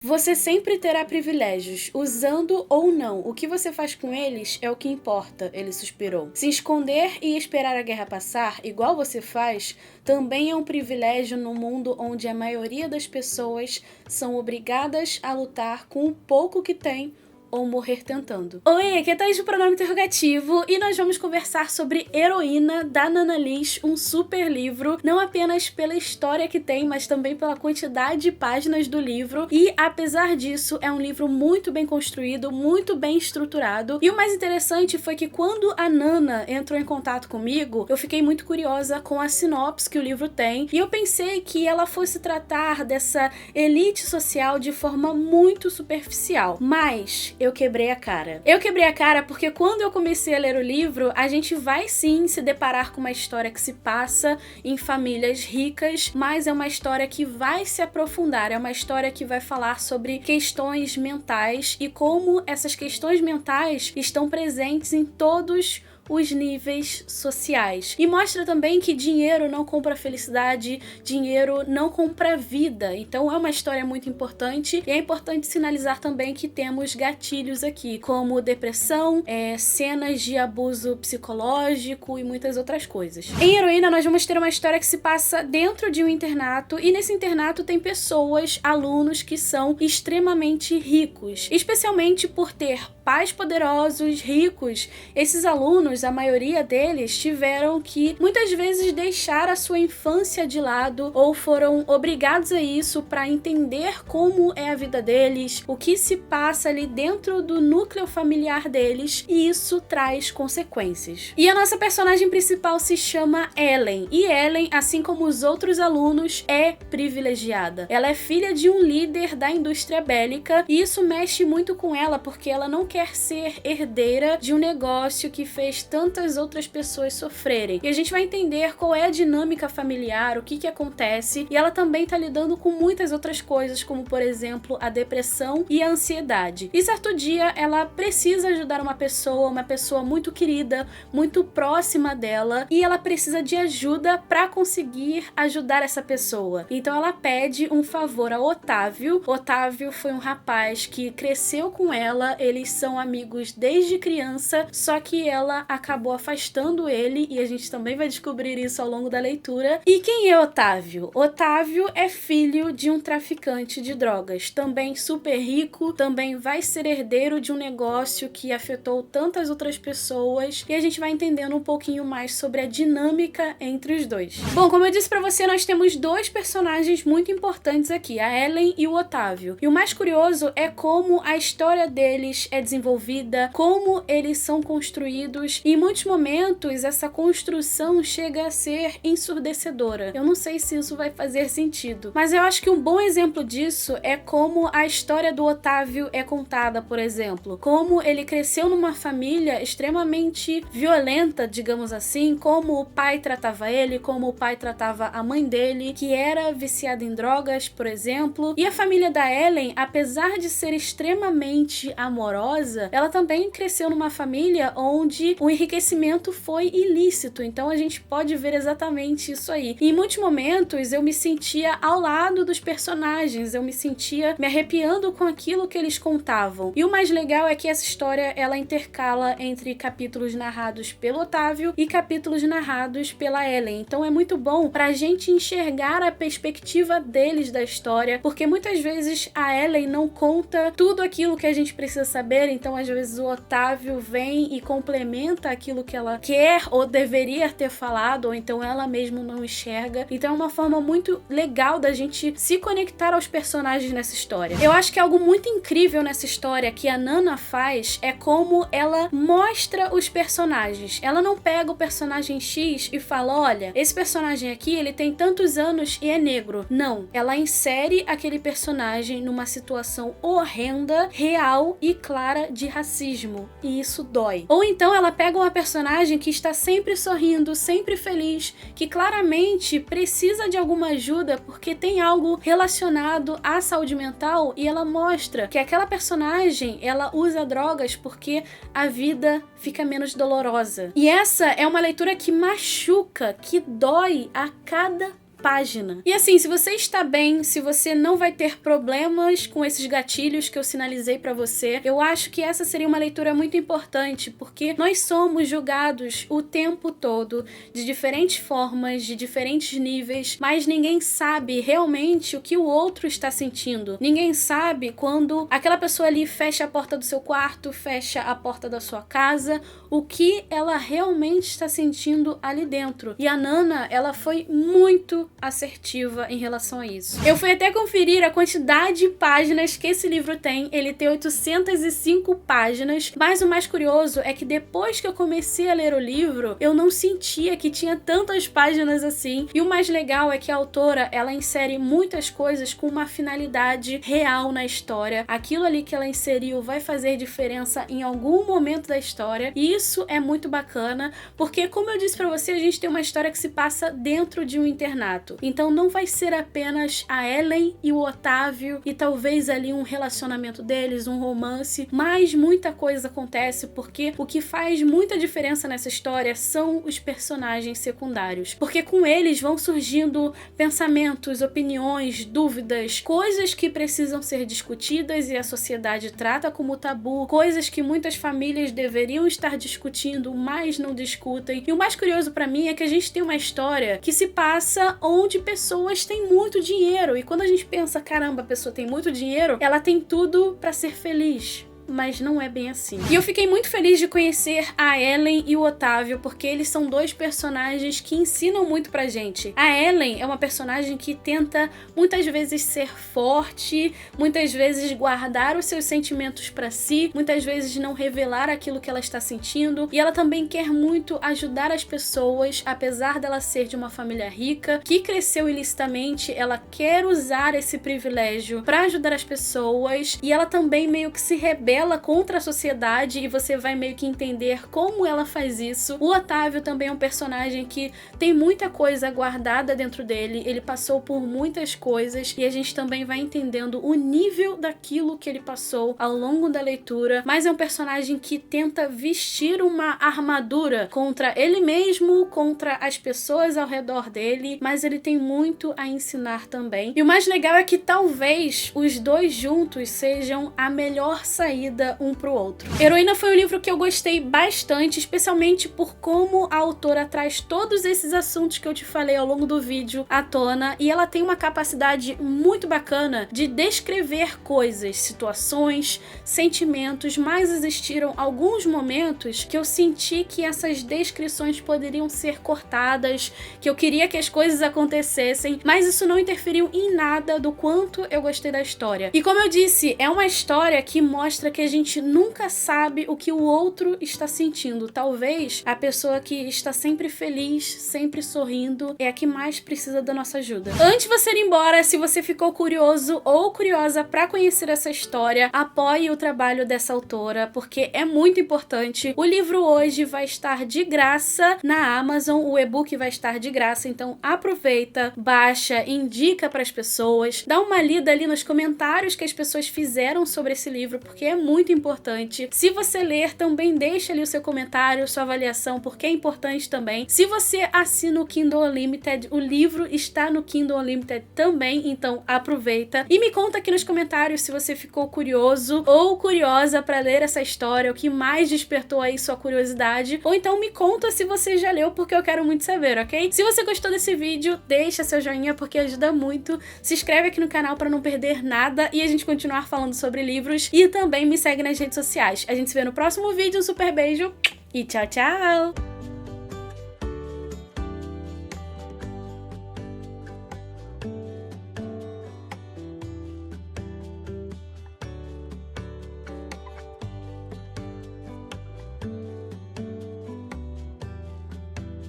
Você sempre terá privilégios, usando ou não. O que você faz com eles é o que importa, ele suspirou. Se esconder e esperar a guerra passar, igual você faz, também é um privilégio no mundo onde a maioria das pessoas são obrigadas a lutar com o pouco que têm ou morrer tentando. Oi, aqui é Thaís do Pronome Interrogativo e nós vamos conversar sobre Heroína, da Nana Liz, um super livro, não apenas pela história que tem, mas também pela quantidade de páginas do livro, e apesar disso, é um livro muito bem construído, muito bem estruturado, e o mais interessante foi que quando a Nana entrou em contato comigo, eu fiquei muito curiosa com a sinopse que o livro tem, e eu pensei que ela fosse tratar dessa elite social de forma muito superficial, mas eu quebrei a cara. Eu quebrei a cara porque quando eu comecei a ler o livro, a gente vai sim se deparar com uma história que se passa em famílias ricas, mas é uma história que vai se aprofundar, é uma história que vai falar sobre questões mentais e como essas questões mentais estão presentes em todos os níveis sociais. E mostra também que dinheiro não compra felicidade, dinheiro não compra vida. Então é uma história muito importante e é importante sinalizar também que temos gatilhos aqui, como depressão, cenas de abuso psicológico e muitas outras coisas. Em Heroína nós vamos ter uma história que se passa dentro de um internato e nesse internato tem pessoas, alunos que são extremamente ricos, especialmente por ter pais poderosos, ricos. Esses alunos, a maioria deles, tiveram que muitas vezes deixar a sua infância de lado ou foram obrigados a isso para entender como é a vida deles, o que se passa ali dentro do núcleo familiar deles, e isso traz consequências. E a nossa personagem principal se chama Ellen, e Ellen, assim como os outros alunos, é privilegiada. Ela é filha de um líder da indústria bélica e isso mexe muito com ela porque ela não quer ser herdeira de um negócio que fez tantas outras pessoas sofrerem. E a gente vai entender qual é a dinâmica familiar, o que acontece, e ela também tá lidando com muitas outras coisas, como por exemplo a depressão e a ansiedade. E certo dia ela precisa ajudar uma pessoa muito querida, muito próxima dela, e ela precisa de ajuda para conseguir ajudar essa pessoa. Então ela pede um favor a Otávio. Otávio foi um rapaz que cresceu com ela, eles são amigos desde criança, só que ela acabou afastando ele e a gente também vai descobrir isso ao longo da leitura. E quem é Otávio? Otávio é filho de um traficante de drogas, também super rico, também vai ser herdeiro de um negócio que afetou tantas outras pessoas e a gente vai entendendo um pouquinho mais sobre a dinâmica entre os dois. Bom, como eu disse pra você, nós temos dois personagens muito importantes aqui, a Ellen e o Otávio. E o mais curioso é como a história deles é desenvolvida, como eles são construídos, e em muitos momentos essa construção chega a ser ensurdecedora. Eu não sei se isso vai fazer sentido, mas eu acho que um bom exemplo disso é como a história do Otávio é contada, por exemplo. Como ele cresceu numa família extremamente violenta, digamos assim, como o pai tratava ele, como o pai tratava a mãe dele, que era viciada em drogas, por exemplo. E a família da Ellen, apesar de ser extremamente amorosa, ela também cresceu numa família onde o enriquecimento foi ilícito, então a gente pode ver exatamente isso aí. E em muitos momentos eu me sentia ao lado dos personagens, eu me sentia me arrepiando com aquilo que eles contavam. E o mais legal é que essa história ela intercala entre capítulos narrados pelo Otávio e capítulos narrados pela Ellen, então é muito bom pra gente enxergar a perspectiva deles da história, porque muitas vezes a Ellen não conta tudo aquilo que a gente precisa saber, então às vezes o Otávio vem e complementa aquilo que ela quer ou deveria ter falado, ou então ela mesma não enxerga. Então é uma forma muito legal da gente se conectar aos personagens nessa história. Eu acho que algo muito incrível nessa história que a Nana faz é como ela mostra os personagens. Ela não pega o personagem X e fala, olha, esse personagem aqui, ele tem tantos anos e é negro. Não, ela insere aquele personagem numa situação horrenda, real e clara de racismo, e isso dói. Ou então ela pega uma personagem que está sempre sorrindo, sempre feliz, que claramente precisa de alguma ajuda porque tem algo relacionado à saúde mental, e ela mostra que aquela personagem, ela usa drogas porque a vida fica menos dolorosa. E essa é uma leitura que machuca, que dói a cada página. E assim, se você está bem, se você não vai ter problemas com esses gatilhos que eu sinalizei pra você, eu acho que essa seria uma leitura muito importante, porque nós somos julgados o tempo todo, de diferentes formas, de diferentes níveis, mas ninguém sabe realmente o que o outro está sentindo. Ninguém sabe quando aquela pessoa ali fecha a porta do seu quarto, fecha a porta da sua casa, o que ela realmente está sentindo ali dentro. E a Nana, ela foi muito assertiva em relação a isso. Eu fui até conferir a quantidade de páginas que esse livro tem. Ele tem 805 páginas, mas o mais curioso é que depois que eu comecei a ler o livro, eu não sentia que tinha tantas páginas assim. E o mais legal é que a autora, ela insere muitas coisas com uma finalidade real na história. Aquilo ali que ela inseriu vai fazer diferença em algum momento da história, e isso é muito bacana, porque como eu disse pra você, a gente tem uma história que se passa dentro de um internato. Então não vai ser apenas a Ellen e o Otávio e talvez ali um relacionamento deles, um romance, mas muita coisa acontece, porque o que faz muita diferença nessa história são os personagens secundários, porque com eles vão surgindo pensamentos, opiniões, dúvidas, coisas que precisam ser discutidas e a sociedade trata como tabu, coisas que muitas famílias deveriam estar discutindo, mas não discutem. E o mais curioso pra mim é que a gente tem uma história que se passa onde pessoas têm muito dinheiro, e quando a gente pensa, caramba, a pessoa tem muito dinheiro, ela tem tudo pra ser feliz. Mas não é bem assim. E eu fiquei muito feliz de conhecer a Ellen e o Otávio, porque eles são dois personagens que ensinam muito pra gente. A Ellen é uma personagem que tenta muitas vezes ser forte, muitas vezes guardar os seus sentimentos pra si, muitas vezes não revelar aquilo que ela está sentindo, e ela também quer muito ajudar as pessoas, apesar dela ser de uma família rica, que cresceu ilicitamente, ela quer usar esse privilégio pra ajudar as pessoas, e ela também meio que se rebela contra a sociedade, e você vai meio que entender como ela faz isso. O Otávio também é um personagem que tem muita coisa guardada dentro dele, ele passou por muitas coisas, e a gente também vai entendendo o nível daquilo que ele passou ao longo da leitura, mas é um personagem que tenta vestir uma armadura contra ele mesmo, contra as pessoas ao redor dele, mas ele tem muito a ensinar também. E o mais legal é que talvez os dois juntos sejam a melhor saída um pro outro. Heroína foi um livro que eu gostei bastante, especialmente por como a autora traz todos esses assuntos que eu te falei ao longo do vídeo à tona, e ela tem uma capacidade muito bacana de descrever coisas, situações, sentimentos, mas existiram alguns momentos que eu senti que essas descrições poderiam ser cortadas, que eu queria que as coisas acontecessem, mas isso não interferiu em nada do quanto eu gostei da história. E como eu disse, é uma história que mostra que a gente nunca sabe o que o outro está sentindo. Talvez a pessoa que está sempre feliz, sempre sorrindo, é a que mais precisa da nossa ajuda. Antes de você ir embora, se você ficou curioso ou curiosa para conhecer essa história, apoie o trabalho dessa autora, porque é muito importante. O livro hoje vai estar de graça na Amazon, o e-book vai estar de graça, então aproveita, baixa, indica para as pessoas, dá uma lida ali nos comentários que as pessoas fizeram sobre esse livro, porque é muito importante. Se você ler, também deixa ali o seu comentário, sua avaliação, porque é importante também. Se você assina o Kindle Unlimited, o livro está no Kindle Unlimited também, então aproveita. E me conta aqui nos comentários se você ficou curioso ou curiosa para ler essa história, o que mais despertou aí sua curiosidade, ou então me conta se você já leu, porque eu quero muito saber, ok? Se você gostou desse vídeo, deixa seu joinha, porque ajuda muito. Se inscreve aqui no canal para não perder nada e a gente continuar falando sobre livros, e também me segue nas redes sociais. A gente se vê no próximo vídeo, um super beijo e tchau, tchau!